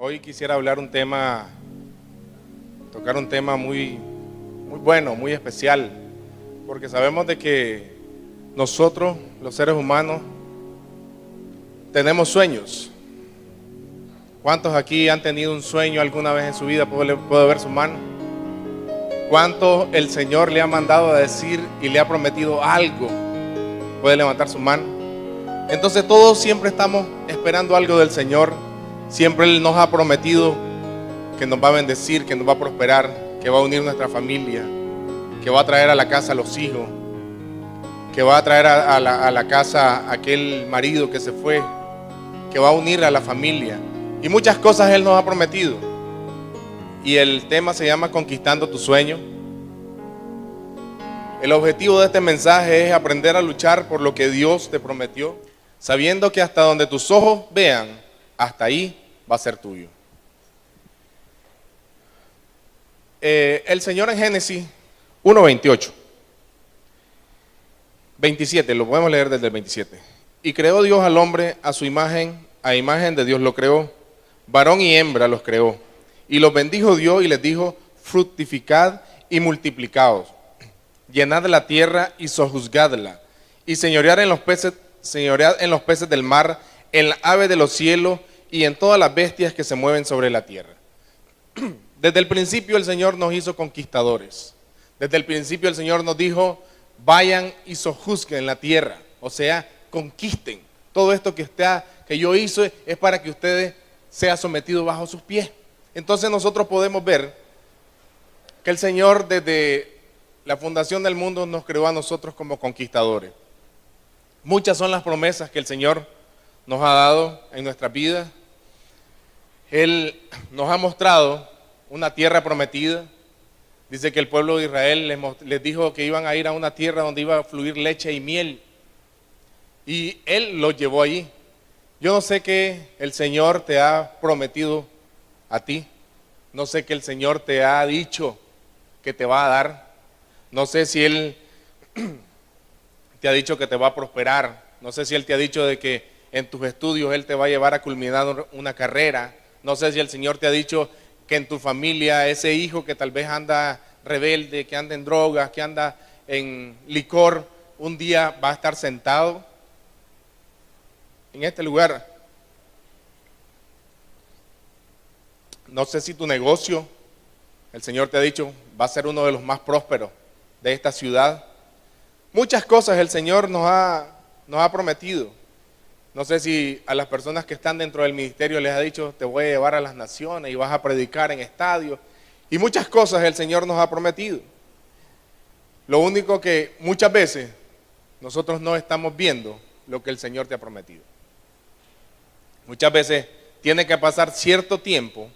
Hoy quisiera hablar tocar un tema muy bueno, muy especial, porque sabemos de que nosotros, los seres humanos, tenemos sueños. ¿Cuántos aquí han tenido un sueño alguna vez en su vida? ¿Puedo ver su mano? ¿Cuántos el Señor le ha mandado a decir y le ha prometido algo? ¿Puede levantar su mano? Entonces todos siempre estamos esperando algo del Señor. Siempre Él nos ha prometido que nos va a bendecir, que nos va a prosperar, que va a unir nuestra familia, que va a traer a la casa a los hijos, que va a traer a la casa a aquel marido que se fue, que va a unir a la familia. Y muchas cosas Él nos ha prometido. Y el tema se llama Conquistando tu sueño. El objetivo de este mensaje es aprender a luchar por lo que Dios te prometió, sabiendo que hasta donde tus ojos vean, hasta ahí va a ser tuyo. El Señor en Génesis 1:28, 27, lo podemos leer desde el 27. Y creó Dios al hombre a su imagen, a imagen de Dios lo creó, varón y hembra los creó. Y los bendijo Dios y les dijo: fructificad y multiplicaos, llenad la tierra y sojuzgadla, y señoread en los peces del mar, en las aves de los cielos y en todas las bestias que se mueven sobre la tierra. Desde el principio el Señor nos hizo conquistadores. Desde el principio el Señor nos dijo: vayan y sojuzguen la tierra, o sea, conquisten. Todo esto que yo hice es para que ustedes sean sometidos bajo sus pies. Entonces nosotros podemos ver que el Señor desde la fundación del mundo nos creó a nosotros como conquistadores. Muchas son las promesas que el Señor nos ha dado en nuestras vidas. Él nos ha mostrado una tierra prometida. Dice que el pueblo de Israel les dijo que iban a ir a una tierra donde iba a fluir leche y miel. Y Él los llevó allí. Yo no sé qué el Señor te ha prometido a ti. No sé qué el Señor te ha dicho que te va a dar. No sé si Él te ha dicho que te va a prosperar. No sé si Él te ha dicho de que en tus estudios Él te va a llevar a culminar una carrera. No sé si el Señor te ha dicho que en tu familia ese hijo que tal vez anda rebelde, que anda en drogas, que anda en licor, un día va a estar sentado en este lugar. No sé si tu negocio, el Señor te ha dicho, va a ser uno de los más prósperos de esta ciudad. Muchas cosas el Señor nos ha prometido. No sé si a las personas que están dentro del ministerio les ha dicho: te voy a llevar a las naciones y vas a predicar en estadios. Y muchas cosas el Señor nos ha prometido. Lo único que muchas veces nosotros no estamos viendo lo que el Señor te ha prometido. Muchas veces tiene que pasar cierto tiempo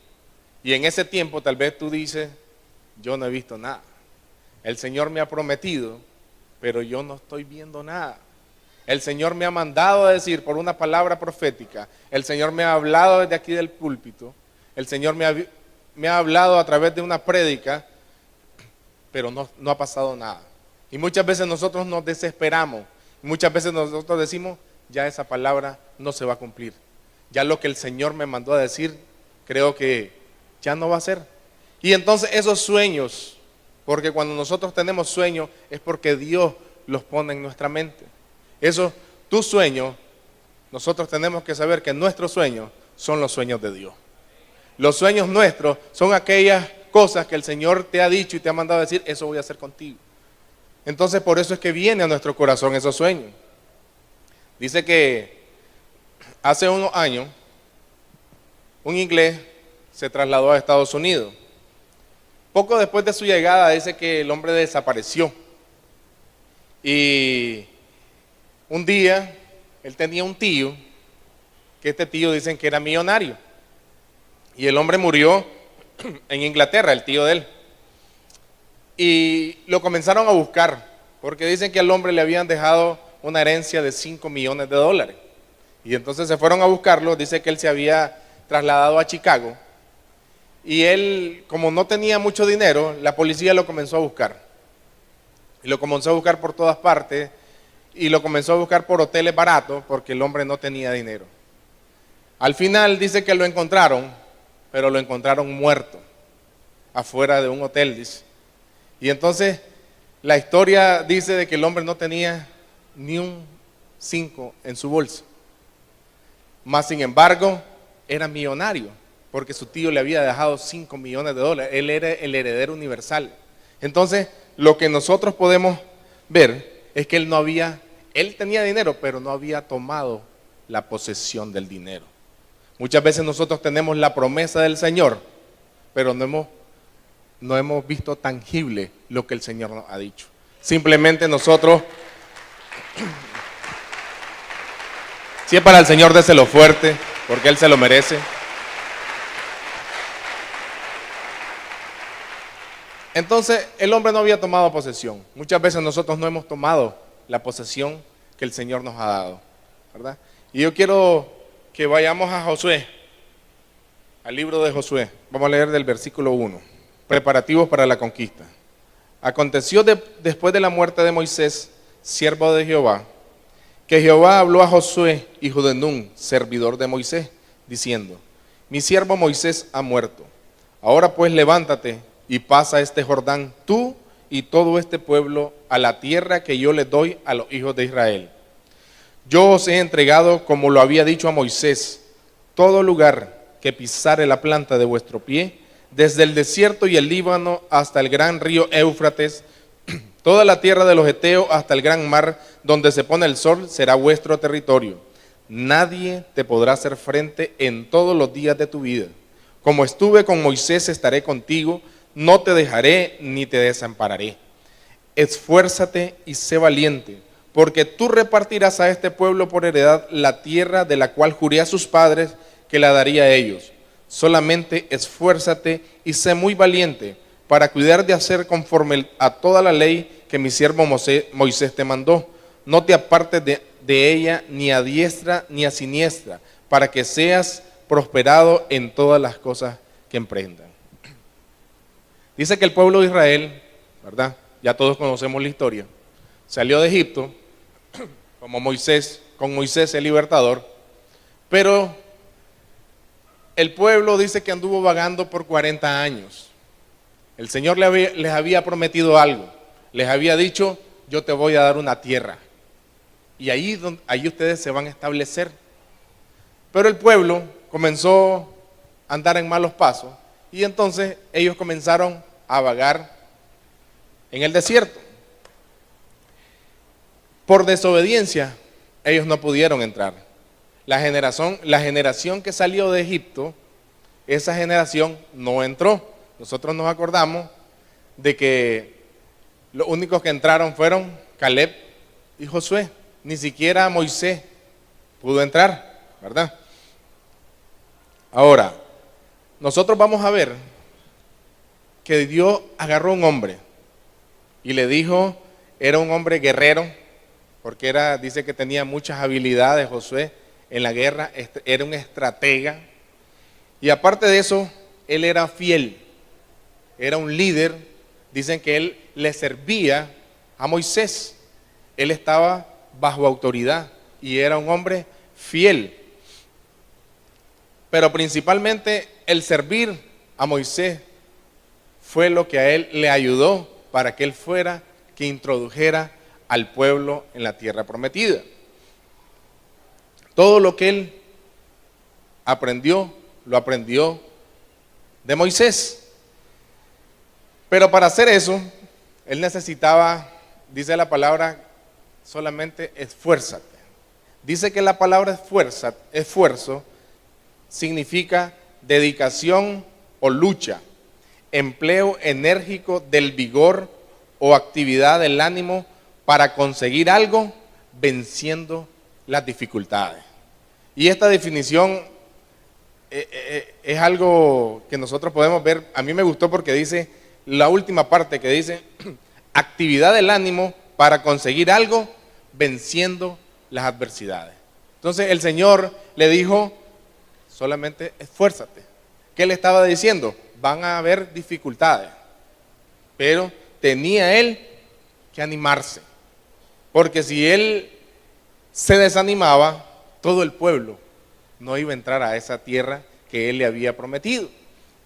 y en ese tiempo tal vez tú dices: yo no he visto nada. El Señor me ha prometido, pero yo no estoy viendo nada. El Señor me ha mandado a decir por una palabra profética. El Señor me ha hablado desde aquí del púlpito. El Señor me ha hablado a través de una prédica, pero no ha pasado nada. Y muchas veces nosotros nos desesperamos. Muchas veces nosotros decimos: ya esa palabra no se va a cumplir. Ya lo que el Señor me mandó a decir, creo que ya no va a ser. Y entonces esos sueños, porque cuando nosotros tenemos sueños es porque Dios los pone en nuestra mente. Tus sueños, nosotros tenemos que saber que nuestros sueños son los sueños de Dios. Los sueños nuestros son aquellas cosas que el Señor te ha dicho y te ha mandado a decir: eso voy a hacer contigo. Entonces por eso es que viene a nuestro corazón esos sueños. Dice que hace unos años un inglés se trasladó a Estados Unidos. Poco después de su llegada dice que el hombre desapareció. Y un día él tenía un tío, que este tío dicen que era millonario. Y el hombre murió en Inglaterra, el tío de él. Y lo comenzaron a buscar, porque dicen que al hombre le habían dejado una herencia de $5 millones. Y entonces se fueron a buscarlo. Dice que él se había trasladado a Chicago. Y él, como no tenía mucho dinero, la policía lo comenzó a buscar. Y lo comenzó a buscar por todas partes. Y lo comenzó a buscar por hoteles baratos, porque el hombre no tenía dinero. Al final dice que lo encontraron pero lo encontraron muerto afuera de un hotel, dice. Y entonces la historia dice de que el hombre no tenía ni un 5 en su bolsa. Mas sin embargo, era millonario, porque su tío le había dejado $5 millones. Él era el heredero universal. Entonces, lo que nosotros podemos ver es que él tenía dinero, pero no había tomado la posesión del dinero. Muchas veces nosotros tenemos la promesa del Señor, pero no hemos visto tangible lo que el Señor nos ha dicho. Simplemente nosotros, si es para el Señor, déselo fuerte, porque Él se lo merece. Entonces, el hombre no había tomado posesión. Muchas veces nosotros no hemos tomado la posesión que el Señor nos ha dado, ¿verdad? Y yo quiero que vayamos a Josué, al libro de Josué. Vamos a leer del versículo 1. Preparativos para la conquista. Aconteció después de la muerte de Moisés, siervo de Jehová, que Jehová habló a Josué, hijo de Nun, servidor de Moisés, diciendo: mi siervo Moisés ha muerto. Ahora pues levántate y pasa este Jordán, tú y todo este pueblo, a la tierra que yo les doy a los hijos de Israel. Yo os he entregado, como lo había dicho a Moisés, todo lugar que pisare la planta de vuestro pie, desde el desierto y el Líbano hasta el gran río Éufrates, toda la tierra de los Heteos hasta el gran mar, donde se pone el sol, será vuestro territorio. Nadie te podrá hacer frente en todos los días de tu vida. Como estuve con Moisés, estaré contigo, no te dejaré ni te desampararé. Esfuérzate y sé valiente, porque tú repartirás a este pueblo por heredad la tierra de la cual juré a sus padres que la daría a ellos. Solamente esfuérzate y sé muy valiente para cuidar de hacer conforme a toda la ley que mi siervo Moisés te mandó. No te apartes de ella ni a diestra ni a siniestra, para que seas prosperado en todas las cosas que emprendan. Dice que el pueblo de Israel, ¿verdad? Ya todos conocemos la historia. Salió de Egipto como con Moisés el libertador, pero el pueblo dice que anduvo vagando por 40 años. El Señor les había prometido algo. Les había dicho: yo te voy a dar una tierra. Y ahí ustedes se van a establecer. Pero el pueblo comenzó a andar en malos pasos. Y entonces ellos comenzaron a vagar en el desierto. Por desobediencia, ellos no pudieron entrar. La generación que salió de Egipto, esa generación no entró. Nosotros nos acordamos de que los únicos que entraron fueron Caleb y Josué. Ni siquiera Moisés pudo entrar, ¿verdad? Ahora, nosotros vamos a ver que Dios agarró a un hombre y le dijo, era un hombre guerrero, porque dice que tenía muchas habilidades Josué en la guerra, era un estratega, y aparte de eso, él era fiel, era un líder. Dicen que él le servía a Moisés, él estaba bajo autoridad y era un hombre fiel. Pero principalmente el servir a Moisés fue lo que a él le ayudó para que él fuera que introdujera al pueblo en la tierra prometida. Todo lo que él aprendió, lo aprendió de Moisés. Pero para hacer eso, él necesitaba, dice la palabra, solamente esfuérzate. Dice que la palabra esfuerzo, significa dedicación o lucha, empleo enérgico del vigor o actividad del ánimo para conseguir algo, venciendo las dificultades. Y esta definición es algo que nosotros podemos ver. A mí me gustó porque dice la última parte, que dice actividad del ánimo para conseguir algo, venciendo las adversidades. Entonces el Señor le dijo, solamente esfuérzate. ¿Qué le estaba diciendo? Van a haber dificultades, pero tenía él que animarse, porque si él se desanimaba, todo el pueblo no iba a entrar a esa tierra que Él le había prometido.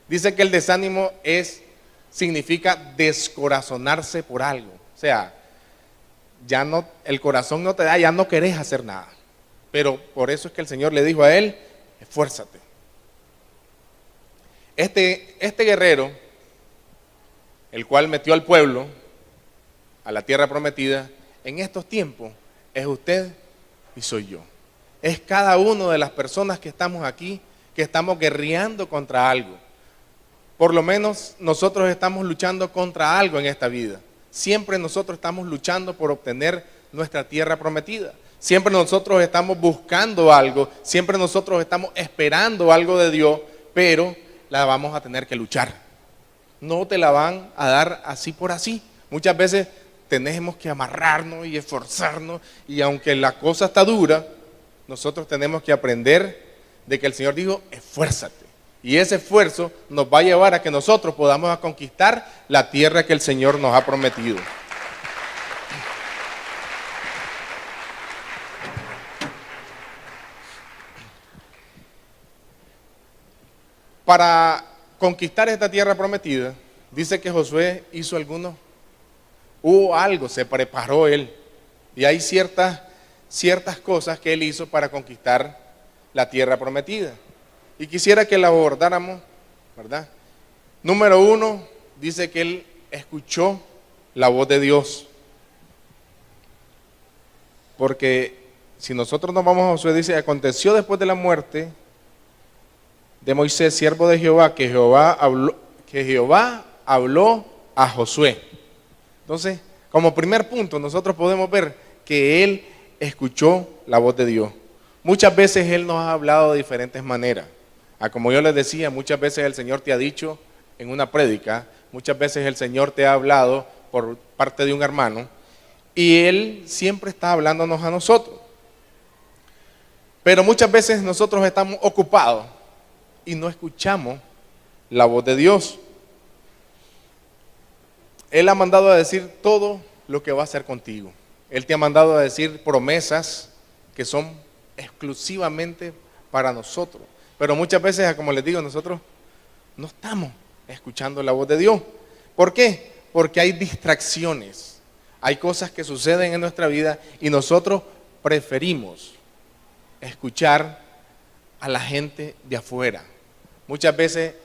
Dice que el desánimo significa descorazonarse por algo. O sea, ya no, el corazón no te da, ya no querés hacer nada. Pero por eso es que el Señor le dijo a él, esfuérzate. Este guerrero, el cual metió al pueblo a la tierra prometida, en estos tiempos es usted y soy yo. Es cada una de las personas que estamos aquí, que estamos guerreando contra algo. Por lo menos nosotros estamos luchando contra algo en esta vida. Siempre nosotros estamos luchando por obtener nuestra tierra prometida. Siempre nosotros estamos buscando algo, siempre nosotros estamos esperando algo de Dios, pero la vamos a tener que luchar. No te la van a dar así por así. Muchas veces tenemos que amarrarnos y esforzarnos, y aunque la cosa está dura, nosotros tenemos que aprender de que el Señor dijo, esfuérzate. Y ese esfuerzo nos va a llevar a que nosotros podamos conquistar la tierra que el Señor nos ha prometido. Para conquistar esta tierra prometida, dice que Josué hubo algo, se preparó él. Y hay ciertas cosas que él hizo para conquistar la tierra prometida. Y quisiera que la abordáramos, ¿verdad? Número 1, dice que él escuchó la voz de Dios. Porque si nosotros nos vamos a Josué, dice, aconteció después de la muerte de Moisés, siervo de Jehová, que Jehová habló a Josué. Entonces, como primer punto, nosotros podemos ver que él escuchó la voz de Dios. Muchas veces él nos ha hablado de diferentes maneras. Como yo les decía, muchas veces el Señor te ha dicho en una prédica, muchas veces el Señor te ha hablado por parte de un hermano, y Él siempre está hablándonos a nosotros. Pero muchas veces nosotros estamos ocupados y no escuchamos la voz de Dios. Él ha mandado a decir todo lo que va a hacer contigo. Él te ha mandado a decir promesas que son exclusivamente para nosotros. Pero muchas veces, como les digo, nosotros no estamos escuchando la voz de Dios. ¿Por qué? Porque hay distracciones, hay cosas que suceden en nuestra vida y nosotros preferimos escuchar a la gente de afuera. Muchas veces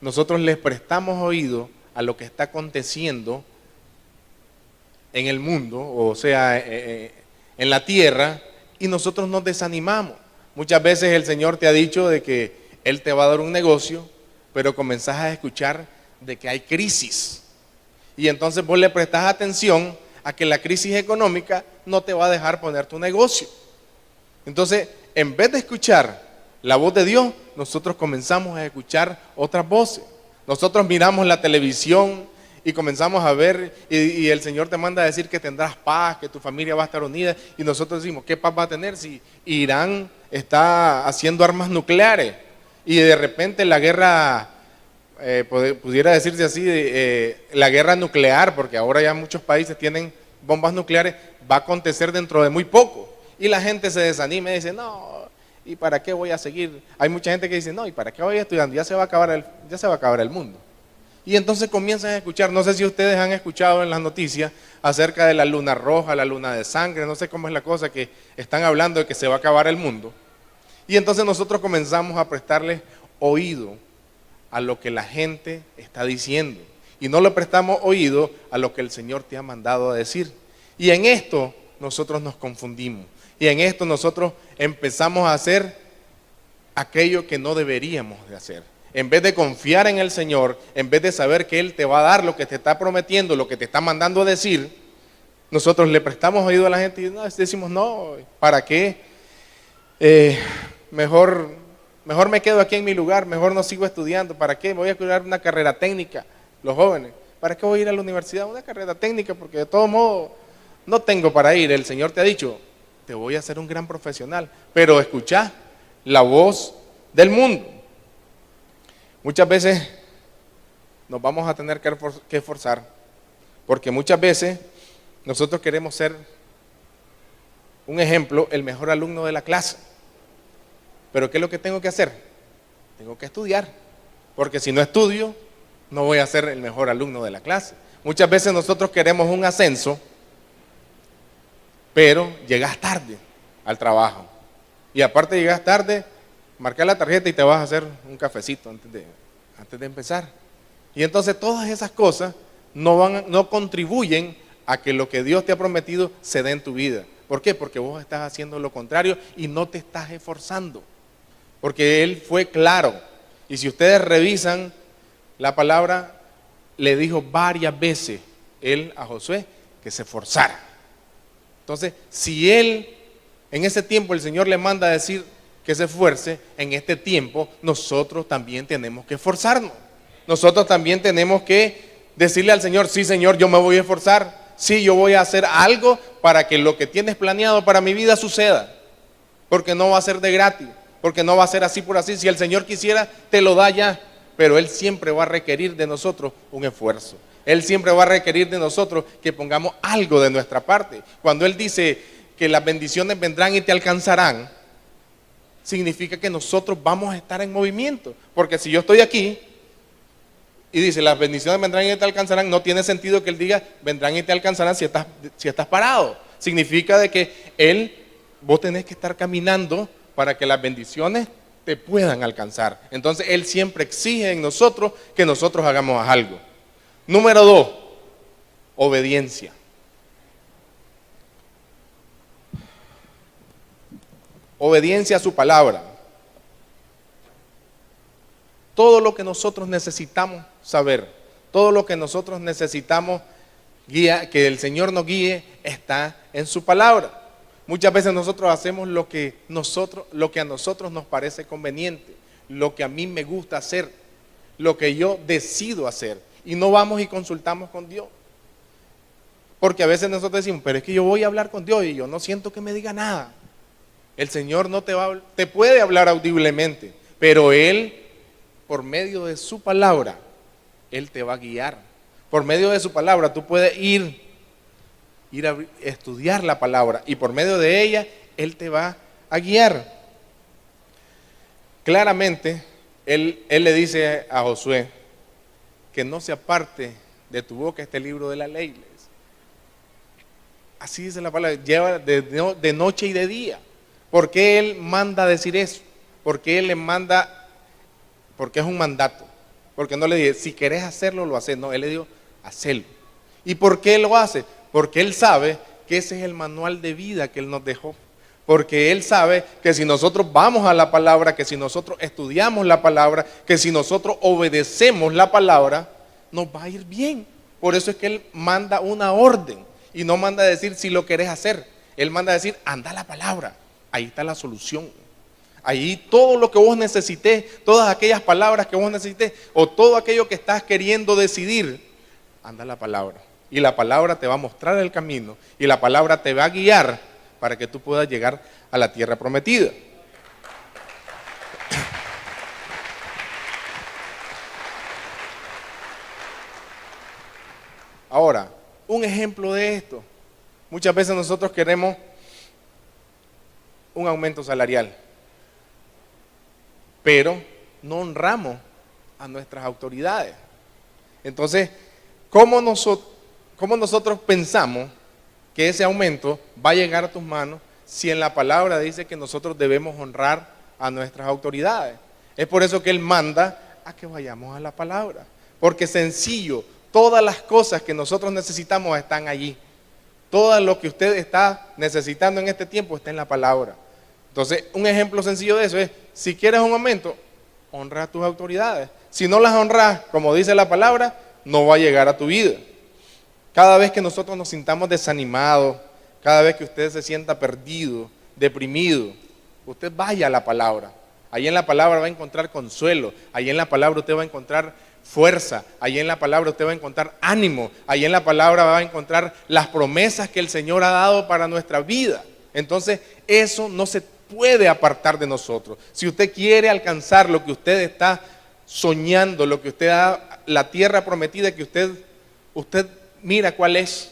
nosotros les prestamos oído a lo que está aconteciendo en el mundo, o sea, en la tierra, y nosotros nos desanimamos. Muchas veces el Señor te ha dicho de que Él te va a dar un negocio, pero comenzás a escuchar de que hay crisis. Y entonces vos le prestás atención a que la crisis económica no te va a dejar poner tu negocio. Entonces, en vez de escuchar la voz de Dios, nosotros comenzamos a escuchar otras voces. Nosotros miramos la televisión y comenzamos a ver, y el Señor te manda a decir que tendrás paz, que tu familia va a estar unida, y nosotros decimos, ¿qué paz va a tener si Irán está haciendo armas nucleares? Y de repente la guerra, pudiera decirse así, la guerra nuclear, porque ahora ya muchos países tienen bombas nucleares, va a acontecer dentro de muy poco. Y la gente se desanima y dice, no, ¿y para qué voy a seguir? Hay mucha gente que dice, no, ¿y para qué voy estudiando? Ya se va a acabar el mundo. Y entonces comienzan a escuchar, no sé si ustedes han escuchado en las noticias acerca de la luna roja, la luna de sangre, no sé cómo es la cosa, que están hablando de que se va a acabar el mundo. Y entonces nosotros comenzamos a prestarle oído a lo que la gente está diciendo. Y no le prestamos oído a lo que el Señor te ha mandado a decir. Y en esto nosotros nos confundimos. Y en esto nosotros empezamos a hacer aquello que no deberíamos de hacer. En vez de confiar en el Señor, en vez de saber que Él te va a dar lo que te está prometiendo, lo que te está mandando a decir, nosotros le prestamos oído a la gente y decimos, no, ¿para qué? Mejor me quedo aquí en mi lugar, mejor no sigo estudiando. ¿Para qué? Voy a estudiar una carrera técnica, los jóvenes. ¿Para qué voy a ir a la universidad? Una carrera técnica, porque de todo modo no tengo para ir. El Señor te ha dicho, te voy a hacer un gran profesional, pero escucha la voz del mundo. Muchas veces nos vamos a tener que esforzar, porque muchas veces nosotros queremos ser un ejemplo, el mejor alumno de la clase. Pero ¿qué es lo que tengo que hacer? tengo que estudiar, porque si no estudio, no voy a ser el mejor alumno de la clase. Muchas veces nosotros queremos un ascenso, pero llegas tarde al trabajo. Y aparte llegas tarde, marca la tarjeta y te vas a hacer un cafecito antes de empezar. Y entonces todas esas cosas no contribuyen a que lo que Dios te ha prometido se dé en tu vida. ¿Por qué? Porque vos estás haciendo lo contrario y no te estás esforzando. Porque Él fue claro. Y si ustedes revisan la palabra, le dijo varias veces Él a Josué que se esforzara. Entonces, si Él, en ese tiempo el Señor le manda a decir que se esfuerce, en este tiempo nosotros también tenemos que esforzarnos. Nosotros también tenemos que decirle al Señor, sí Señor, yo me voy a esforzar. Sí, yo voy a hacer algo para que lo que tienes planeado para mi vida suceda. Porque no va a ser de gratis, porque no va a ser así por así. Si el Señor quisiera, te lo da ya. Pero Él siempre va a requerir de nosotros un esfuerzo. Él siempre va a requerir de nosotros que pongamos algo de nuestra parte. Cuando Él dice que las bendiciones vendrán y te alcanzarán, significa que nosotros vamos a estar en movimiento. Porque si yo estoy aquí y dice, las bendiciones vendrán y te alcanzarán, no tiene sentido que Él diga, vendrán y te alcanzarán si estás parado. Significa de que vos tenés que estar caminando para que las bendiciones te puedan alcanzar. Entonces Él siempre exige en nosotros que nosotros hagamos algo. Número 2, obediencia. Obediencia a su palabra. Todo lo que nosotros necesitamos saber, todo lo que nosotros necesitamos que el Señor nos guíe, está en su palabra. Muchas veces nosotros hacemos lo que a nosotros nos parece conveniente, lo que a mí me gusta hacer, lo que yo decido hacer, y no vamos y consultamos con Dios. Porque a veces nosotros decimos, pero es que yo voy a hablar con Dios y yo no siento que me diga nada. El Señor no te puede hablar audiblemente, pero Él, por medio de su palabra, Él te va a guiar. Por medio de su palabra tú puedes ir a estudiar la palabra y por medio de ella Él te va a guiar. Claramente, Él le dice a Josué que no se aparte de tu boca este libro de la ley. Así dice la palabra, lleva de noche y de día. ¿Por qué Él manda a decir eso? Porque Él le manda, porque es un mandato. Porque no le dice, si querés hacerlo, lo haces. No, Él le dijo, hacelo. ¿Y por qué lo hace? Porque Él sabe que ese es el manual de vida que Él nos dejó. Porque Él sabe que si nosotros vamos a la palabra, que si nosotros estudiamos la palabra, que si nosotros obedecemos la palabra, nos va a ir bien. Por eso es que Él manda una orden y no manda a decir si lo querés hacer. Él manda a decir, anda a la palabra. Ahí está la solución. Ahí todo lo que vos necesités, todas aquellas palabras que vos necesités o todo aquello que estás queriendo decidir, anda a la palabra. Y la palabra te va a mostrar el camino y la palabra te va a guiar para que tú puedas llegar a la tierra prometida. Ahora, un ejemplo de esto. Muchas veces nosotros queremos un aumento salarial, pero no honramos a nuestras autoridades. Entonces, ¿cómo nosotros pensamos que ese aumento va a llegar a tus manos si en la palabra dice que nosotros debemos honrar a nuestras autoridades? Es por eso que Él manda a que vayamos a la palabra, porque sencillo, todas las cosas que nosotros necesitamos están allí. Todo lo que usted está necesitando en este tiempo está en la palabra. Entonces, un ejemplo sencillo de eso es, si quieres un aumento, honra a tus autoridades. Si no las honras, como dice la palabra, no va a llegar a tu vida. Cada vez que nosotros nos sintamos desanimados, cada vez que usted se sienta perdido, deprimido, usted vaya a la palabra. Ahí en la palabra va a encontrar consuelo, ahí en la palabra usted va a encontrar fuerza, ahí en la palabra usted va a encontrar ánimo, ahí en la palabra va a encontrar las promesas que el Señor ha dado para nuestra vida. Entonces, eso no se puede apartar de nosotros. Si usted quiere alcanzar lo que usted está soñando, lo que usted ha, la tierra prometida que usted mira cuál es.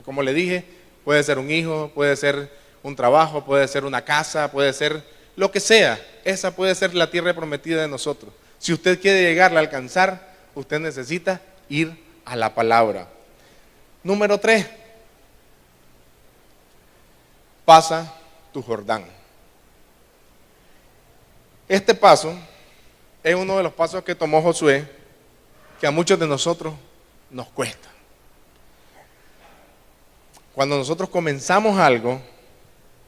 Como le dije, puede ser un hijo, puede ser un trabajo, puede ser una casa, puede ser lo que sea, esa puede ser la tierra prometida de nosotros. Si usted quiere llegarla a alcanzar, usted necesita ir a la palabra. Número 3, pasa tu Jordán. Este paso es uno de los pasos que tomó Josué, que a muchos de nosotros nos cuesta. Cuando nosotros comenzamos algo,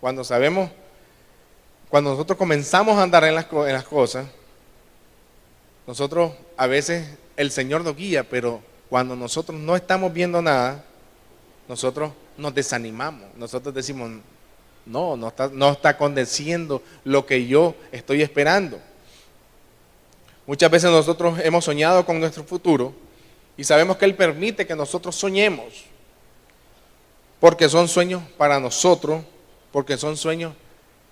cuando nosotros comenzamos a andar en las cosas, nosotros a veces el Señor nos guía, pero cuando nosotros no estamos viendo nada, nosotros nos desanimamos. Nosotros decimos, no está aconteciendo lo que yo estoy esperando. Muchas veces nosotros hemos soñado con nuestro futuro y sabemos que Él permite que nosotros soñemos, porque son sueños para nosotros, porque son sueños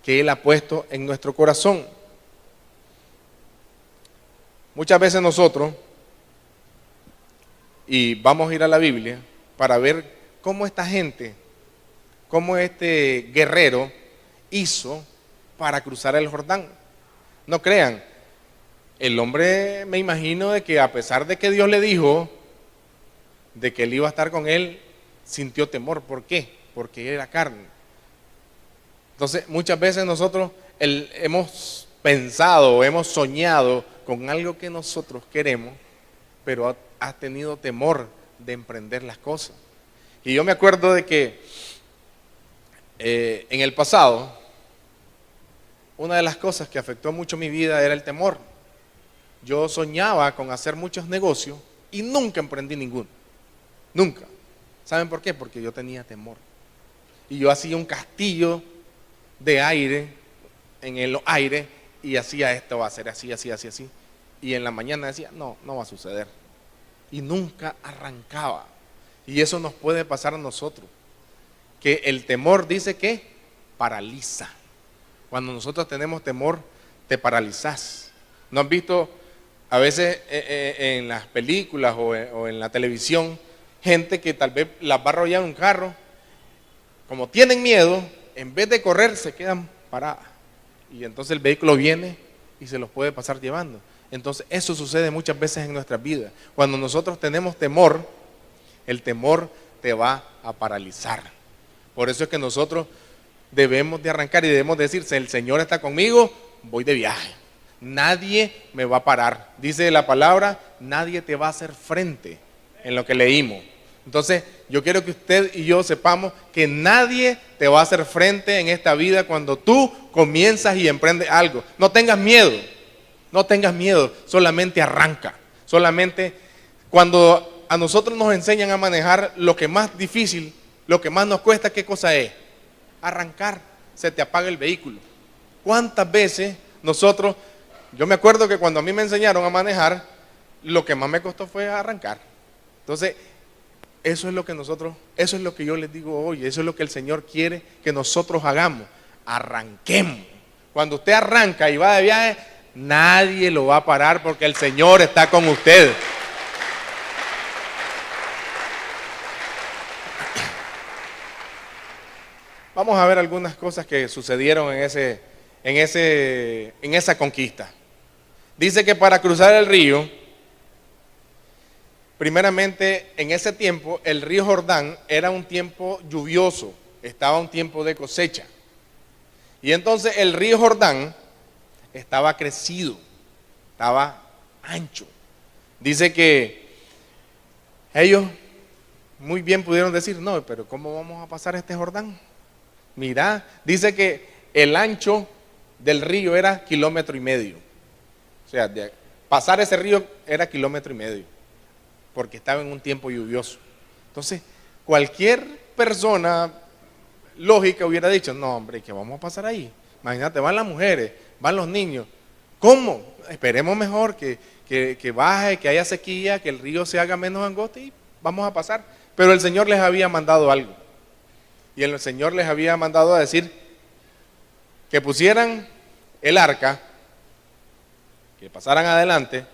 que Él ha puesto en nuestro corazón. Muchas veces nosotros, y vamos a ir a la Biblia para ver cómo esta gente, cómo este guerrero hizo para cruzar el Jordán. No crean, el hombre, me imagino de que a pesar de que Dios le dijo de que Él iba a estar con él, sintió temor. ¿Por qué? Porque era carne. Entonces, muchas veces nosotros hemos pensado, hemos soñado con algo que nosotros queremos, pero ha tenido temor de emprender las cosas. Y yo me acuerdo de que en el pasado, una de las cosas que afectó mucho mi vida era el temor. Yo soñaba con hacer muchos negocios y nunca emprendí ninguno. Nunca. ¿Saben por qué? Porque yo tenía temor. Y yo hacía un castillo de aire, en el aire, y hacía esto, va a ser así, así, así, así. Y en la mañana decía, no va a suceder. Y nunca arrancaba. Y eso nos puede pasar a nosotros. Que el temor dice que paraliza. Cuando nosotros tenemos temor, te paralizas. ¿No han visto a veces en las películas o en la televisión gente que tal vez las va a arrollar un carro? Como tienen miedo, en vez de correr se quedan paradas. Y entonces el vehículo viene y se los puede pasar llevando. Entonces eso sucede muchas veces en nuestras vidas. Cuando nosotros tenemos temor, el temor te va a paralizar. Por eso es que nosotros debemos de arrancar y debemos decir, si el Señor está conmigo, voy de viaje. Nadie me va a parar. Dice la palabra, nadie te va a hacer frente, en lo que leímos. Entonces, yo quiero que usted y yo sepamos que nadie te va a hacer frente en esta vida cuando tú comienzas y emprendes algo. No tengas miedo, solamente arranca. Solamente cuando a nosotros nos enseñan a manejar, lo que más difícil, lo que más nos cuesta, ¿qué cosa es? Arrancar, se te apaga el vehículo. ¿Cuántas veces nosotros, yo me acuerdo que cuando a mí me enseñaron a manejar, lo que más me costó fue arrancar. Entonces, eso es lo que yo les digo hoy, eso es lo que el Señor quiere que nosotros hagamos. Arranquemos. Cuando usted arranca y va de viaje, nadie lo va a parar porque el Señor está con usted. Vamos a ver algunas cosas que sucedieron en esa conquista. Dice que para cruzar el río, primeramente en ese tiempo el río Jordán era un tiempo lluvioso, estaba un tiempo de cosecha. Y entonces el río Jordán estaba crecido, estaba ancho. Dice que ellos muy bien pudieron decir, no, pero ¿cómo vamos a pasar este Jordán? Mira, dice que el ancho del río era 1,5 kilómetros. O sea, pasar ese río era 1,5 kilómetros, porque estaba en un tiempo lluvioso. Entonces, cualquier persona lógica hubiera dicho, no hombre, ¿qué vamos a pasar ahí? Imagínate, van las mujeres, van los niños. ¿Cómo? Esperemos mejor que baje, que haya sequía, que el río se haga menos angosto y vamos a pasar. Pero el Señor les había mandado algo. Y el Señor les había mandado a decir que pusieran el arca, que pasaran adelante,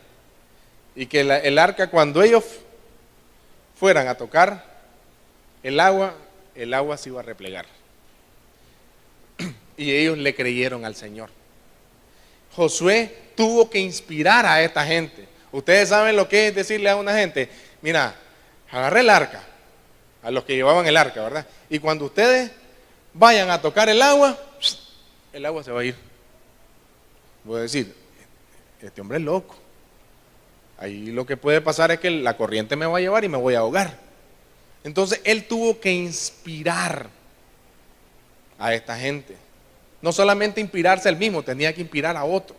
y que el arca, cuando ellos fueran a tocar el agua se iba a replegar. Y ellos le creyeron al Señor. Josué tuvo que inspirar a esta gente. Ustedes saben lo que es decirle a una gente, mira, agarre el arca, a los que llevaban el arca, ¿verdad? Y cuando ustedes vayan a tocar el agua se va a ir. Voy a decir, este hombre es loco. Ahí lo que puede pasar es que la corriente me va a llevar y me voy a ahogar. Entonces él tuvo que inspirar a esta gente. No solamente inspirarse él mismo, tenía que inspirar a otro.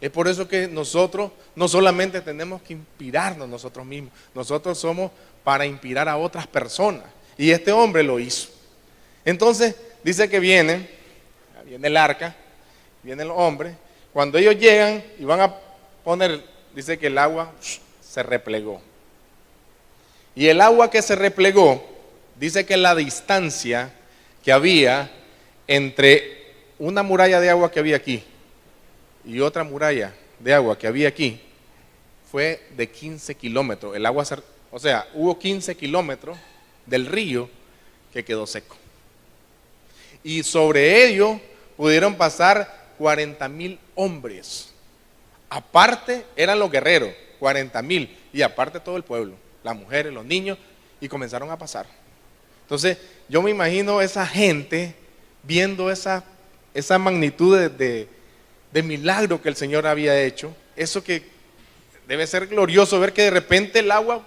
Es por eso que nosotros no solamente tenemos que inspirarnos nosotros mismos, nosotros somos para inspirar a otras personas. Y este hombre lo hizo. Entonces dice que viene el arca, vienen los hombres. Cuando ellos llegan y van a poner, dice que el agua se replegó. Y el agua que se replegó, dice que la distancia que había entre una muralla de agua que había aquí y otra muralla de agua que había aquí fue de 15 kilómetros. El agua, o sea, hubo 15 kilómetros del río que quedó seco. Y sobre ello pudieron pasar 40,000 hombres. Aparte eran los guerreros, 40,000, y aparte todo el pueblo, las mujeres, los niños, y comenzaron a pasar. Entonces yo me imagino esa gente viendo esa magnitud de milagro que el Señor había hecho. Eso que debe ser glorioso, ver que de repente el agua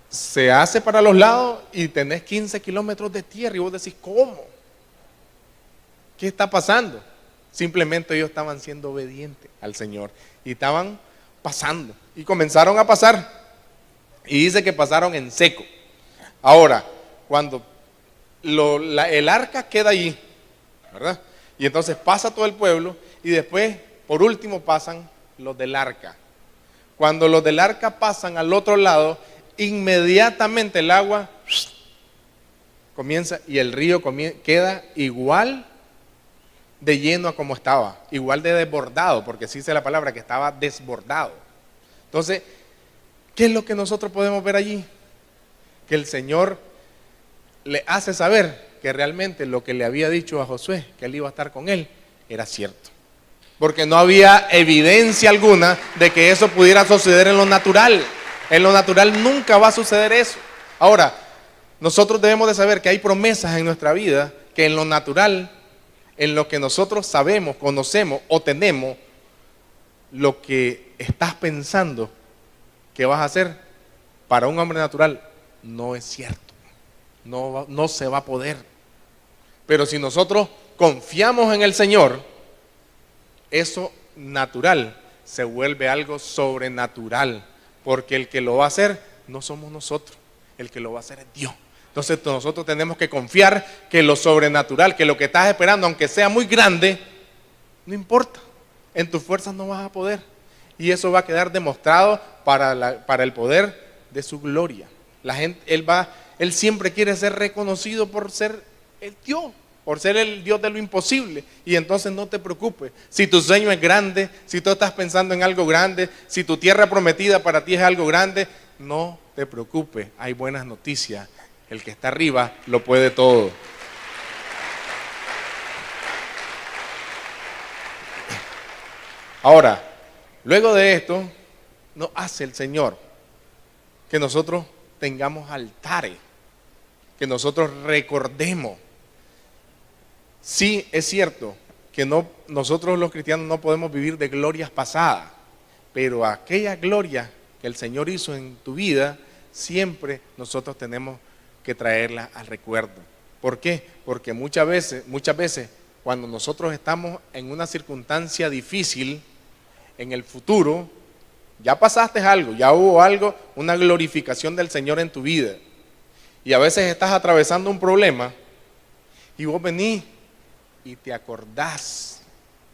se hace para los lados y tenés 15 kilómetros de tierra y vos decís, ¿cómo? ¿Qué está pasando? Simplemente ellos estaban siendo obedientes al Señor y estaban pasando y comenzaron a pasar. Y dice que pasaron en seco. Ahora, cuando el arca queda allí, ¿verdad? Y entonces pasa todo el pueblo y después, por último, pasan los del arca. Cuando los del arca pasan al otro lado, inmediatamente el agua comienza y el río queda igual de lleno a como estaba, igual de desbordado, porque sí dice la palabra que estaba desbordado. Entonces, ¿qué es lo que nosotros podemos ver allí? Que el Señor le hace saber que realmente lo que le había dicho a Josué, que él iba a estar con él, era cierto. Porque no había evidencia alguna de que eso pudiera suceder en lo natural. En lo natural nunca va a suceder eso. Ahora, nosotros debemos de saber que hay promesas en nuestra vida que en lo natural, en lo que nosotros sabemos, conocemos o tenemos, lo que estás pensando que vas a hacer para un hombre natural no es cierto. No se va a poder. Pero si nosotros confiamos en el Señor, eso natural se vuelve algo sobrenatural, porque el que lo va a hacer no somos nosotros, el que lo va a hacer es Dios. Entonces nosotros tenemos que confiar que lo sobrenatural, que lo que estás esperando, aunque sea muy grande, no importa, en tus fuerzas no vas a poder. Y eso va a quedar demostrado para el poder de su gloria. La gente, él siempre quiere ser reconocido por ser el Dios, por ser el Dios de lo imposible. Y entonces no te preocupes. Si tu sueño es grande, si tú estás pensando en algo grande, si tu tierra prometida para ti es algo grande, no te preocupes. Hay buenas noticias. El que está arriba lo puede todo. Ahora, luego de esto, nos hace el Señor que nosotros tengamos altares, que nosotros recordemos. Sí, es cierto que nosotros los cristianos no podemos vivir de glorias pasadas, pero aquella gloria que el Señor hizo en tu vida, siempre nosotros tenemos que traerla al recuerdo. ¿Por qué? Porque muchas veces, cuando nosotros estamos en una circunstancia difícil, en el futuro, ya pasaste algo, ya hubo algo, una glorificación del Señor en tu vida. Y a veces estás atravesando un problema y vos venís y te acordás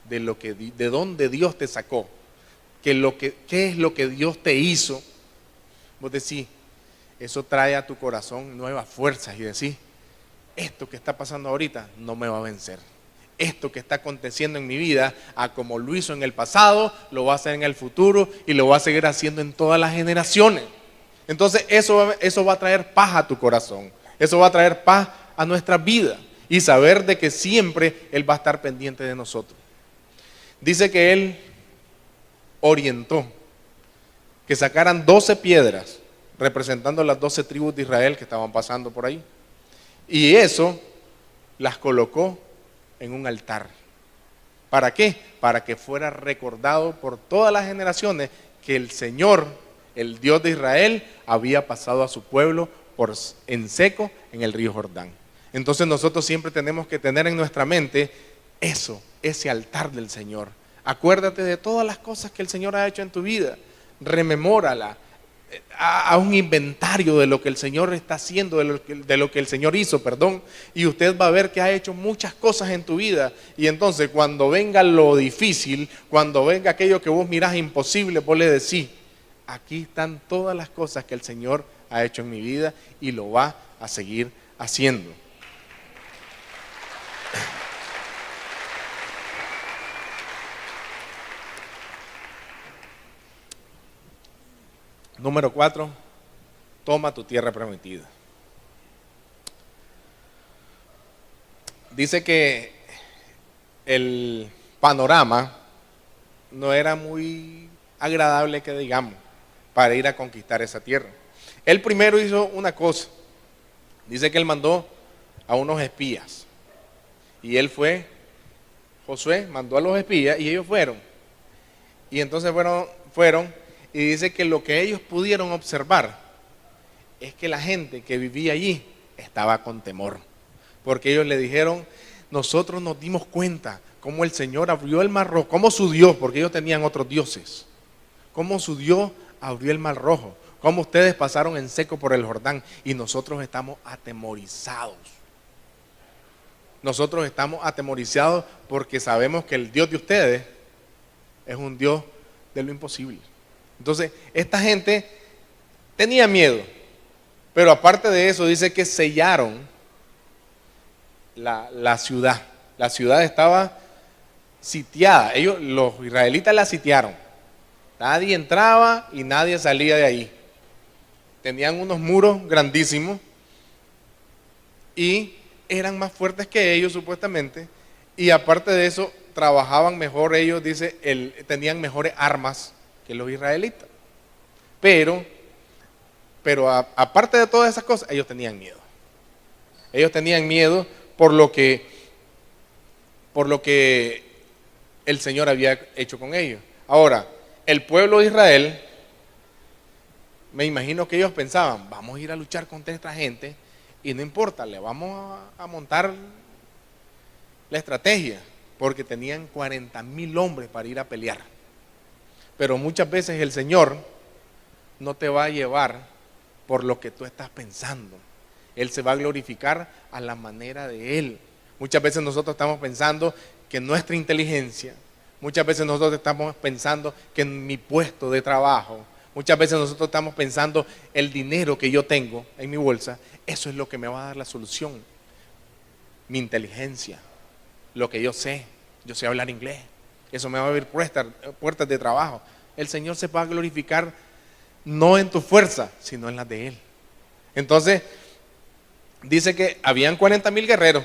de dónde Dios te sacó, qué es lo que Dios te hizo. Vos decís, eso trae a tu corazón nuevas fuerzas y decís, esto que está pasando ahorita no me va a vencer. Esto que está aconteciendo en mi vida, como lo hizo en el pasado, lo va a hacer en el futuro y lo va a seguir haciendo en todas las generaciones. Entonces eso va a traer paz a tu corazón, eso va a traer paz a nuestra vida. y saber de que siempre Él va a estar pendiente de nosotros. Dice que Él orientó que sacaran 12 piedras representando las 12 tribus de Israel que estaban pasando por ahí. Y eso las colocó en un altar. ¿Para qué? Para que fuera recordado por todas las generaciones que el Señor, el Dios de Israel, había pasado a su pueblo en seco en el río Jordán. Entonces nosotros siempre tenemos que tener en nuestra mente eso, ese altar del Señor. Acuérdate de todas las cosas que el Señor ha hecho en tu vida. Rememórala. A un inventario de lo que el Señor está haciendo, de lo que el Señor hizo, y usted va a ver que ha hecho muchas cosas en tu vida. Y entonces cuando venga lo difícil, cuando venga aquello que vos mirás imposible, vos le decís: aquí están todas las cosas que el Señor ha hecho en mi vida y lo va a seguir haciendo. Número 4, toma tu tierra prometida. Dice que el panorama no era muy agradable, que digamos, para ir a conquistar esa tierra. Él primero hizo una cosa. Dice que él mandó a unos espías. Y Josué mandó a los espías y ellos fueron. Y entonces fueron. Y dice que lo que ellos pudieron observar es que la gente que vivía allí estaba con temor. Porque ellos le dijeron: nosotros nos dimos cuenta cómo el Señor abrió el mar rojo, cómo su Dios, porque ellos tenían otros dioses, cómo su Dios abrió el mar rojo, cómo ustedes pasaron en seco por el Jordán, y nosotros estamos atemorizados. Nosotros estamos atemorizados porque sabemos que el Dios de ustedes es un Dios de lo imposible. Entonces, esta gente tenía miedo, pero aparte de eso, dice que sellaron la ciudad. La ciudad estaba sitiada. Los israelitas la sitiaron. Nadie entraba y nadie salía de ahí. Tenían unos muros grandísimos y eran más fuertes que ellos, supuestamente. Y aparte de eso, trabajaban mejor ellos, dice, tenían mejores armas que los israelitas. Pero aparte de todas esas cosas, ellos tenían miedo. Ellos tenían miedo por lo que el Señor había hecho con ellos. Ahora, el pueblo de Israel, me imagino que ellos pensaban: vamos a ir a luchar contra esta gente y no importa, le vamos a montar la estrategia, porque tenían 40,000 hombres para ir a pelear. Pero muchas veces el Señor no te va a llevar por lo que tú estás pensando. Él se va a glorificar a la manera de Él. Muchas veces nosotros estamos pensando que nuestra inteligencia, muchas veces nosotros estamos pensando que en mi puesto de trabajo, muchas veces nosotros estamos pensando el dinero que yo tengo en mi bolsa, eso es lo que me va a dar la solución. Mi inteligencia, lo que yo sé hablar inglés, eso me va a abrir puertas de trabajo. El Señor se va a glorificar no en tu fuerza, sino en las de Él. Entonces, dice que habían 40,000 guerreros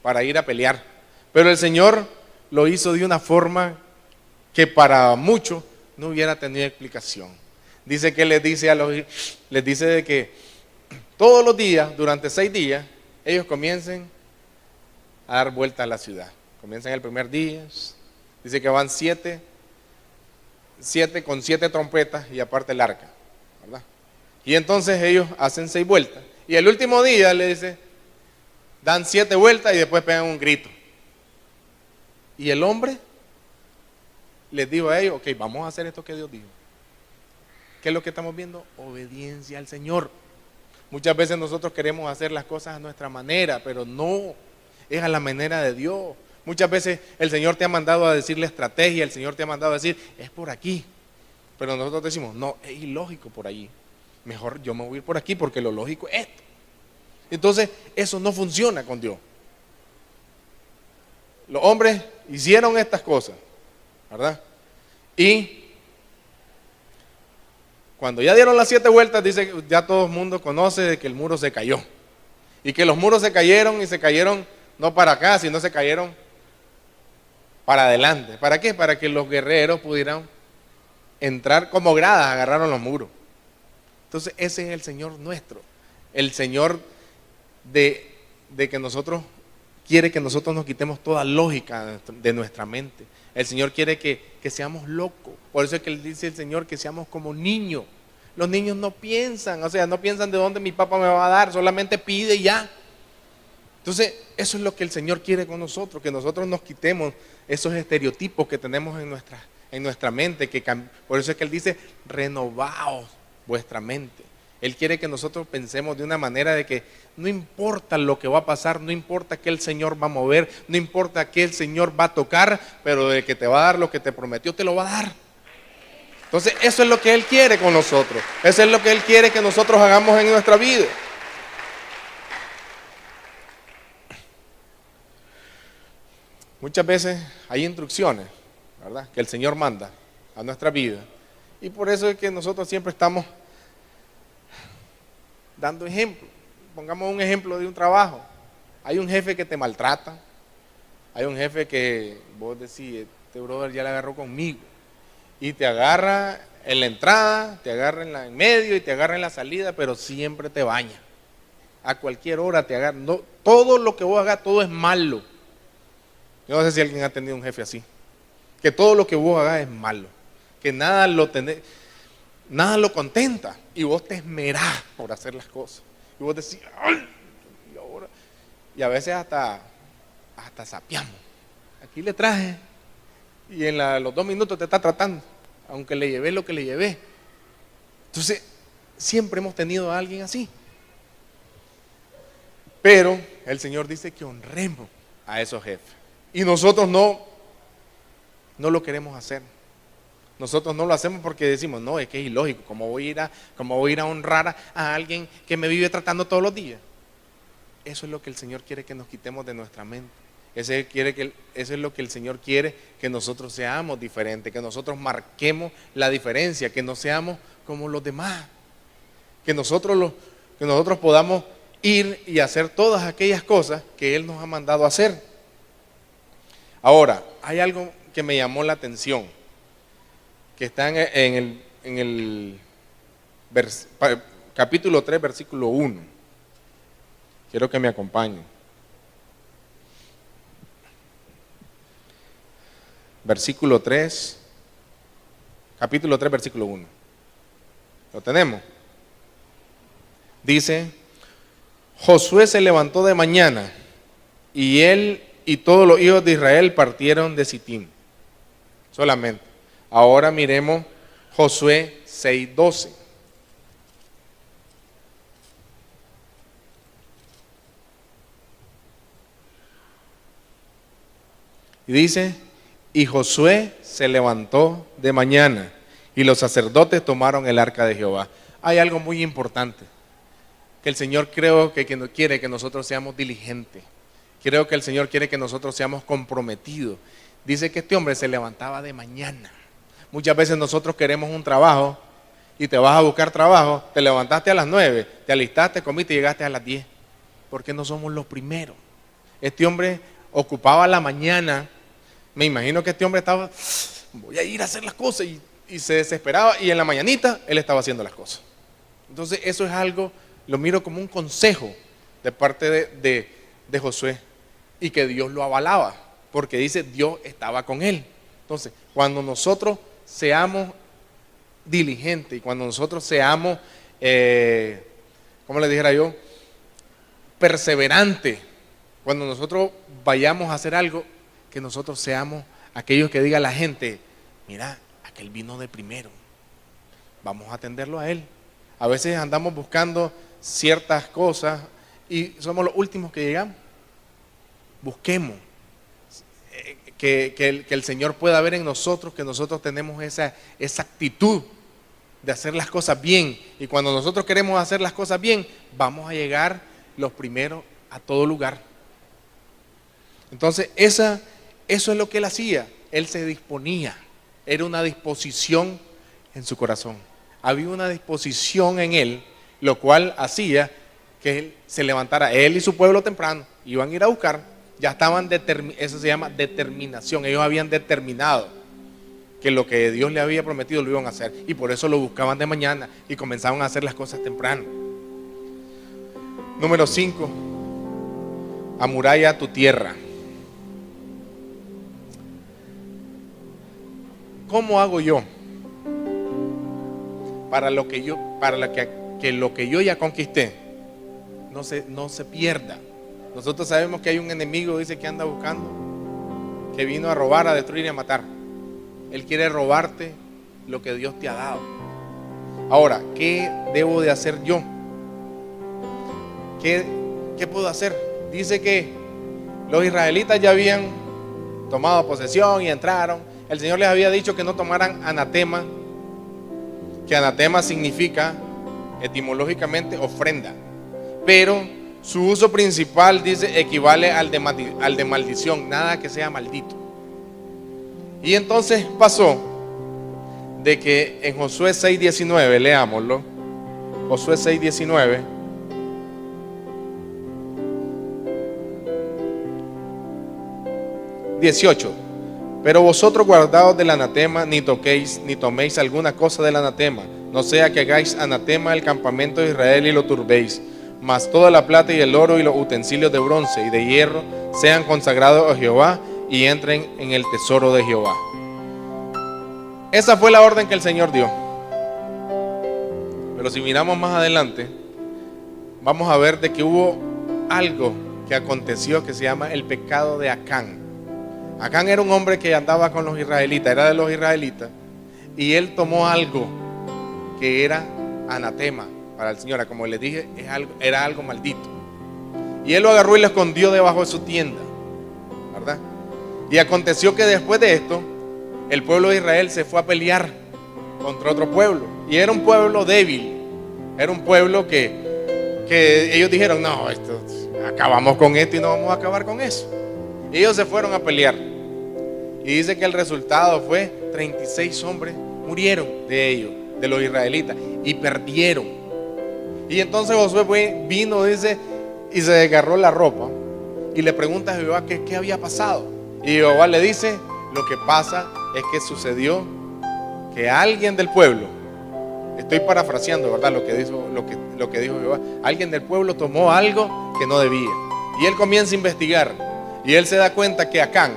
para ir a pelear, pero el Señor lo hizo de una forma que para muchos no hubiera tenido explicación. Dice que les dice de que todos los días, durante 6 días, ellos comiencen a dar vuelta a la ciudad. Comienzan el primer día, dice que van 7 con 7 trompetas y aparte el arca, ¿verdad? Y entonces ellos hacen 6 vueltas. Y el último día le dice, dan 7 vueltas y después pegan un grito. Y el hombre les dijo a ellos: ok, vamos a hacer esto que Dios dijo. ¿Qué es lo que estamos viendo? Obediencia al Señor. Muchas veces nosotros queremos hacer las cosas a nuestra manera, pero no, es a la manera de Dios. Muchas veces el Señor te ha mandado a decir la estrategia, el Señor te ha mandado a decir, es por aquí. Pero nosotros decimos, no, es ilógico por allí. Mejor yo me voy a ir por aquí porque lo lógico es esto. Entonces, eso no funciona con Dios. Los hombres hicieron estas cosas, ¿verdad? Y cuando ya dieron las 7 vueltas, dice que ya todo el mundo conoce de que el muro se cayó. Y que los muros se cayeron y se cayeron no para acá, sino se cayeron para adelante. ¿Para qué? Para que los guerreros pudieran entrar como gradas, agarraron los muros. Entonces ese es el Señor nuestro, el Señor de que nosotros quiere que nosotros nos quitemos toda lógica de nuestra mente. El Señor quiere que seamos locos. Por eso es que Él dice el Señor que seamos como niños. Los niños no piensan, o sea, no piensan de dónde mi papá me va a dar, solamente pide y ya. Entonces, eso es lo que el Señor quiere con nosotros, que nosotros nos quitemos esos estereotipos que tenemos en nuestra mente. Por eso es que Él dice, renovaos vuestra mente. Él quiere que nosotros pensemos de una manera de que no importa lo que va a pasar, no importa qué el Señor va a mover, no importa qué el Señor va a tocar, pero de que te va a dar lo que te prometió, te lo va a dar. Entonces eso es lo que Él quiere con nosotros, eso es lo que Él quiere que nosotros hagamos en nuestra vida. Muchas veces hay instrucciones, ¿verdad?, que el Señor manda a nuestra vida, y por eso es que nosotros siempre estamos dando ejemplo. Pongamos un ejemplo de un trabajo. Hay un jefe que te maltrata, hay un jefe que vos decís, este brother ya le agarró conmigo, y te agarra en la entrada, te agarra en medio y te agarra en la salida, pero siempre te baña. A cualquier hora te agarra. No, todo lo que vos hagas, todo es malo. Yo no sé si alguien ha tenido un jefe así, que todo lo que vos hagas es malo, que nada lo contenta, y vos te esmerás por hacer las cosas. Y vos decís, ¡ay! Y ahora, y a veces hasta sapeamos. Aquí le traje, y en los 2 minutos te está tratando, aunque le llevé lo que le llevé. Entonces, siempre hemos tenido a alguien así. Pero el Señor dice que honremos a esos jefes. Y nosotros no lo queremos hacer. Nosotros no lo hacemos porque decimos, no, es que es ilógico. ¿Cómo voy a ir a honrar a alguien que me vive tratando todos los días? Eso es lo que el Señor quiere que nos quitemos de nuestra mente. Eso es lo que el Señor quiere, que nosotros seamos diferentes, que nosotros marquemos la diferencia, que no seamos como los demás, que nosotros podamos ir y hacer todas aquellas cosas que Él nos ha mandado a hacer. Ahora, hay algo que me llamó la atención, que está en el capítulo 3, versículo 1. Quiero que me acompañen. Versículo 3, capítulo 3, versículo 1. ¿Lo tenemos? Dice, Josué se levantó de mañana, y él y todos los hijos de Israel partieron de Sitim. Solamente. Ahora miremos Josué 6:12. Y dice, y Josué se levantó de mañana, y los sacerdotes tomaron el arca de Jehová. Hay algo muy importante, que el Señor creo que quiere que nosotros seamos diligentes. Creo que el Señor quiere que nosotros seamos comprometidos. Dice que este hombre se levantaba de mañana. Muchas veces nosotros queremos un trabajo y te vas a buscar trabajo, te levantaste a las 9, te alistaste, comiste y llegaste a las 10. ¿Por qué no somos los primeros? Este hombre ocupaba la mañana. Me imagino que este hombre estaba, voy a ir a hacer las cosas, y se desesperaba, y en la mañanita él estaba haciendo las cosas. Entonces eso es algo, lo miro como un consejo de parte de Josué, y que Dios lo avalaba, porque dice Dios estaba con él. Entonces, cuando nosotros seamos diligentes y cuando nosotros seamos, ¿cómo le dijera yo? Perseverantes, cuando nosotros vayamos a hacer algo, que nosotros seamos aquellos que diga a la gente, mira, aquel vino de primero, vamos a atenderlo a él. A veces andamos buscando ciertas cosas y somos los últimos que llegamos. Busquemos que el Señor pueda ver en nosotros que nosotros tenemos esa actitud de hacer las cosas bien, y cuando nosotros queremos hacer las cosas bien, vamos a llegar los primeros a todo lugar. Entonces eso es lo que él hacía. Él se disponía, era una disposición en su corazón, había una disposición en él, lo cual hacía que él se levantara, él y su pueblo temprano, iban a ir a buscar, ya estaban eso se llama determinación, ellos habían determinado que lo que Dios le había prometido lo iban a hacer, y por eso lo buscaban de mañana y comenzaban a hacer las cosas temprano. Número 5, amuralla tu tierra. ¿Cómo hago yo para que lo que yo ya conquisté no se pierda? Nosotros sabemos que hay un enemigo, dice, que anda buscando, que vino a robar, a destruir y a matar. Él quiere robarte lo que Dios te ha dado. Ahora, ¿qué debo de hacer yo? ¿Qué puedo hacer? Dice que los israelitas ya habían tomado posesión y entraron. El Señor les había dicho que no tomaran anatema, que anatema significa etimológicamente ofrenda, pero su uso principal, dice, equivale al de maldición, nada que sea maldito. Y entonces pasó de que en Josué 6:19, leámoslo, Josué 6:19, (18) pero vosotros guardaos del anatema, ni toquéis, ni toméis alguna cosa del anatema, no sea que hagáis anatema al campamento de Israel y lo turbéis, mas toda la plata y el oro y los utensilios de bronce y de hierro sean consagrados a Jehová y entren en el tesoro de Jehová. Esa fue la orden que el Señor dio. Pero si miramos más adelante, vamos a ver de que hubo algo que aconteció que se llama el pecado de Acán. Acán era un hombre que andaba con los israelitas, era de los israelitas, y él tomó algo que era anatema para el Señor, como les dije, era algo maldito. Y él lo agarró y lo escondió debajo de su tienda, ¿verdad? Y aconteció que después de esto, el pueblo de Israel se fue a pelear contra otro pueblo. Y era un pueblo débil, era un pueblo que ellos dijeron, no, acabamos con esto y no vamos a acabar con eso. Y ellos se fueron a pelear. Y dice que el resultado fue 36 hombres murieron de ellos, de los israelitas, y perdieron. Y entonces Josué vino, dice, y se desgarró la ropa y le pregunta a Jehová qué había pasado. Y Jehová le dice, lo que pasa es que sucedió que alguien del pueblo, estoy parafraseando, ¿verdad? Lo que dijo Jehová, alguien del pueblo tomó algo que no debía. Y él comienza a investigar y él se da cuenta que Acán,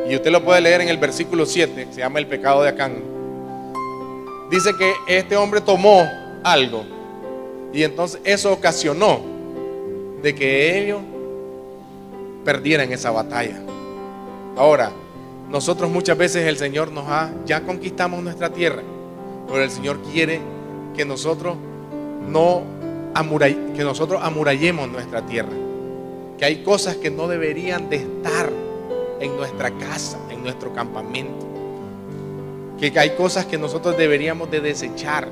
y usted lo puede leer en el versículo 7, se llama el pecado de Acán, dice que este hombre tomó algo y entonces eso ocasionó de que ellos perdieran esa batalla. Ahora, nosotros muchas veces el Señor ya conquistamos nuestra tierra, pero el Señor quiere que nosotros amurallemos nuestra tierra, que hay cosas que no deberían de estar en nuestra casa, en nuestro campamento, que hay cosas que nosotros deberíamos de desechar.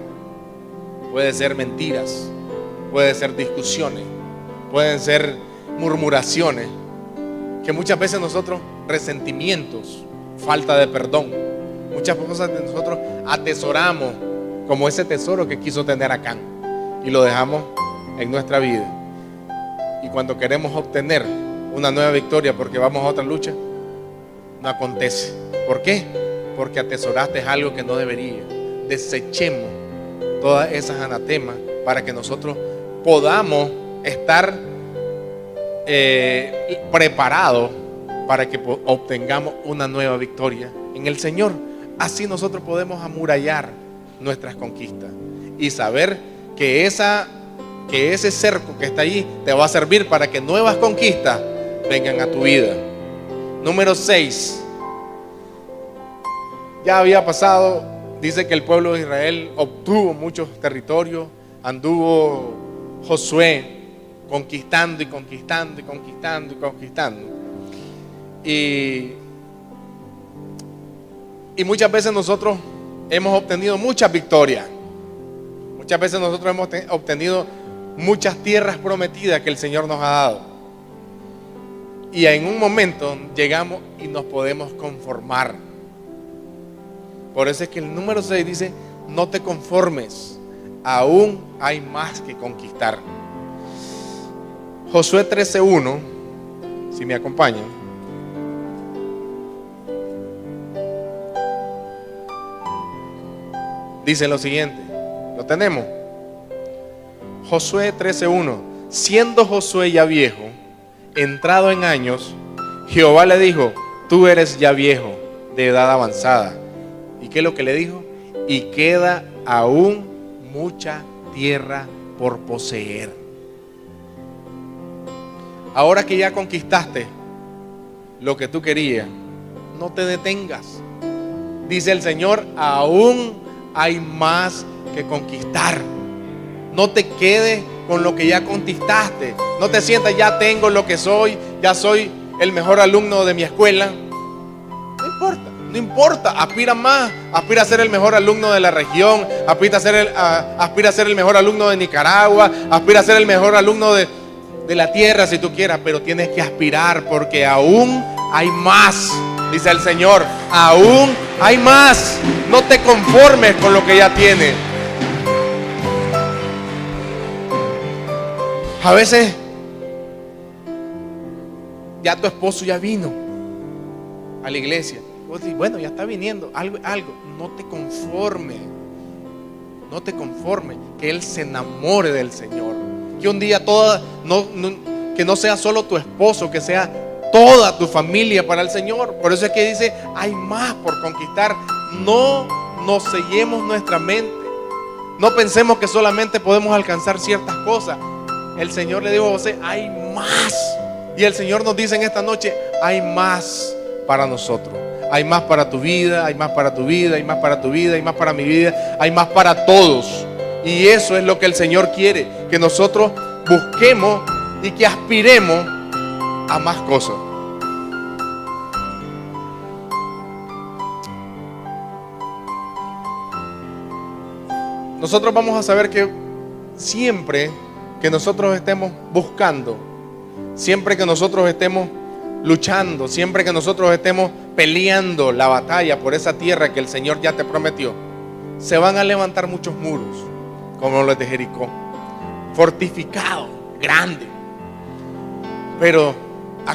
Puede ser mentiras, puede ser discusiones, pueden ser murmuraciones, que muchas veces nosotros, resentimientos, falta de perdón, muchas cosas de nosotros atesoramos como ese tesoro que quiso tener Acán y lo dejamos en nuestra vida. Y cuando queremos obtener una nueva victoria porque vamos a otra lucha, no acontece. ¿Por qué? Porque atesoraste algo que no debería. Desechemos todas esas anatemas para que nosotros podamos estar preparados para que obtengamos una nueva victoria en el Señor. Así nosotros podemos amurallar nuestras conquistas y saber que ese cerco que está allí te va a servir para que nuevas conquistas vengan a tu vida. Número 6. Ya había pasado, dice que el pueblo de Israel obtuvo muchos territorios, anduvo Josué conquistando y conquistando y conquistando y conquistando. Y muchas veces nosotros hemos obtenido muchas victorias. Muchas veces nosotros hemos obtenido muchas tierras prometidas que el Señor nos ha dado. Y en un momento llegamos y nos podemos conformar. Por eso es que el número 6 dice, no te conformes, aún hay más que conquistar. Josué 13:1, si me acompañan. Dice lo siguiente, ¿lo tenemos? Josué 13:1. Siendo Josué ya viejo, entrado en años, Jehová le dijo: tú eres ya viejo, de edad avanzada. ¿Y qué es lo que le dijo? Y queda aún mucha tierra por poseer. Ahora que ya conquistaste lo que tú querías, no te detengas. Dice el Señor, aún hay más que conquistar. No te quedes con lo que ya conquistaste. No te sientas, ya tengo lo que soy, ya soy el mejor alumno de mi escuela. No importa, aspira más, aspira a ser el mejor alumno de la región, aspira a ser el mejor alumno de Nicaragua, aspira a ser el mejor alumno de la tierra si tú quieras, pero tienes que aspirar porque aún hay más, dice el Señor, aún hay más. No te conformes con lo que ya tienes. A veces ya tu esposo ya vino a la iglesia. Vos decís, bueno, ya está viniendo, algo. No te conformes. No te conformes. Que Él se enamore del Señor. Que un día que no sea solo tu esposo, que sea toda tu familia para el Señor. Por eso es que dice, hay más por conquistar. No nos sellemos nuestra mente. No pensemos que solamente podemos alcanzar ciertas cosas. El Señor le dijo a José, hay más. Y el Señor nos dice en esta noche, hay más para nosotros. Hay más para tu vida, hay más para tu vida, hay más para tu vida, hay más para mi vida, hay más para todos. Y eso es lo que el Señor quiere, que nosotros busquemos y que aspiremos a más cosas. Nosotros vamos a saber que siempre que nosotros estemos buscando, siempre que nosotros estemos luchando, siempre que nosotros estemos peleando la batalla por esa tierra que el Señor ya te prometió, se van a levantar muchos muros, como los de Jericó, fortificados, grandes. Pero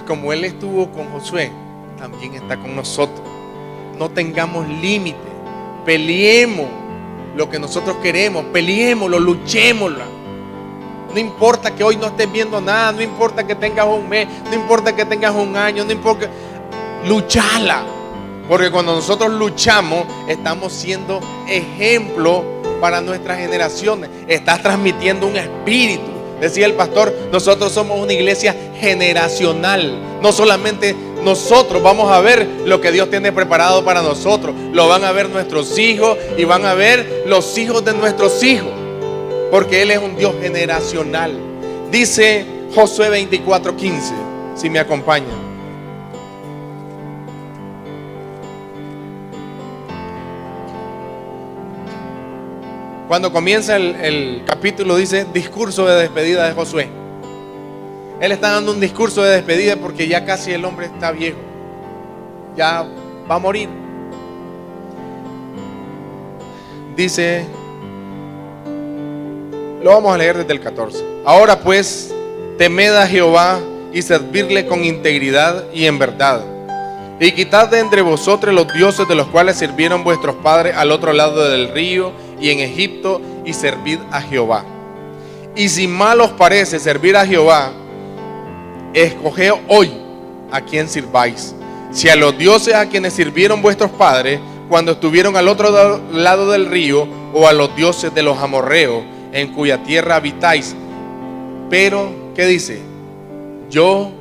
como Él estuvo con Josué, también está con nosotros. No tengamos límite, peleemos lo que nosotros queremos, peleémoslo, luchémoslo. No importa que hoy no estés viendo nada, no importa que tengas un mes, no importa que tengas un año, no importa, luchala. Porque cuando nosotros luchamos, estamos siendo ejemplo para nuestras generaciones. Estás transmitiendo un espíritu. Decía el pastor, nosotros somos una iglesia generacional. No solamente nosotros vamos a ver lo que Dios tiene preparado para nosotros, lo van a ver nuestros hijos y van a ver los hijos de nuestros hijos. Porque Él es un Dios generacional. Dice Josué 24:15, si me acompañan. Cuando comienza el capítulo dice discurso de despedida de Josué. Él está dando un discurso de despedida porque ya casi el hombre está viejo. Ya va a morir. Dice, lo vamos a leer desde el 14. Ahora pues, temed a Jehová y servirle con integridad y en verdad. Y quitad de entre vosotros los dioses de los cuales sirvieron vuestros padres al otro lado del río y en Egipto, y servid a Jehová. Y si mal os parece servir a Jehová, escoged hoy a quien sirváis. Si a los dioses a quienes sirvieron vuestros padres cuando estuvieron al otro lado del río, o a los dioses de los amorreos en cuya tierra habitáis. Pero, ¿qué dice? Yo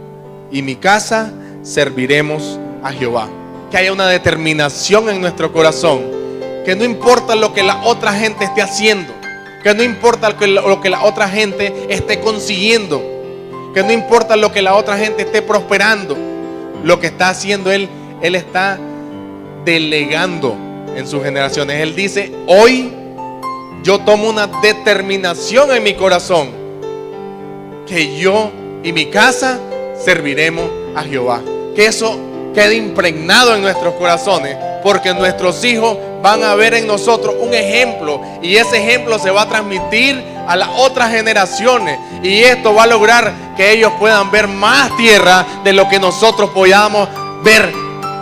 y mi casa serviremos a Jehová. Que haya una determinación en nuestro corazón, que no importa lo que la otra gente esté haciendo, que no importa lo que la otra gente esté consiguiendo, que no importa lo que la otra gente esté prosperando. Lo que está haciendo Él está delegando en sus generaciones. Él dice, hoy yo tomo una determinación en mi corazón, que yo y mi casa serviremos a Jehová. Que eso quede impregnado en nuestros corazones, porque nuestros hijos van a ver en nosotros un ejemplo, y ese ejemplo se va a transmitir a las otras generaciones, y esto va a lograr que ellos puedan ver más tierra de lo que nosotros podamos ver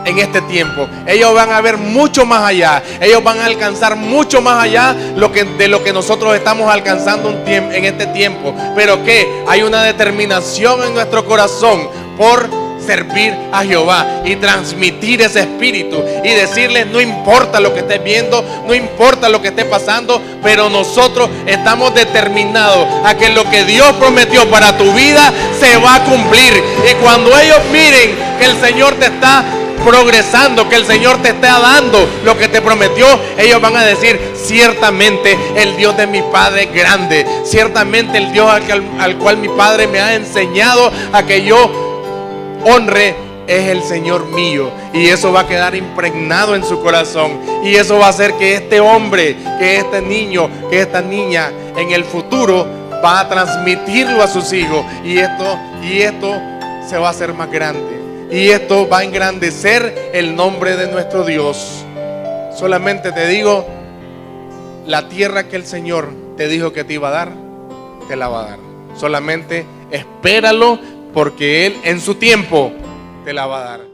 en este tiempo. Ellos van a ver mucho más allá, ellos van a alcanzar mucho más allá de lo que nosotros estamos alcanzando en este tiempo. Pero que hay una determinación en nuestro corazón por servir a Jehová y transmitir ese espíritu y decirles: no importa lo que estés viendo, no importa lo que esté pasando, pero nosotros estamos determinados a que lo que Dios prometió para tu vida se va a cumplir. Y cuando ellos miren que el Señor te está progresando, que el Señor te está dando lo que te prometió, ellos van a decir: ciertamente el Dios de mi padre es grande, ciertamente el Dios al cual mi padre me ha enseñado a que yo honre es el Señor mío. Y eso va a quedar impregnado en su corazón, y eso va a hacer que este hombre, que este niño, que esta niña en el futuro va a transmitirlo a sus hijos, y esto se va a hacer más grande. Y esto va a engrandecer el nombre de nuestro Dios. Solamente te digo, la tierra que el Señor te dijo que te iba a dar, te la va a dar. Solamente espéralo, porque Él en su tiempo te la va a dar.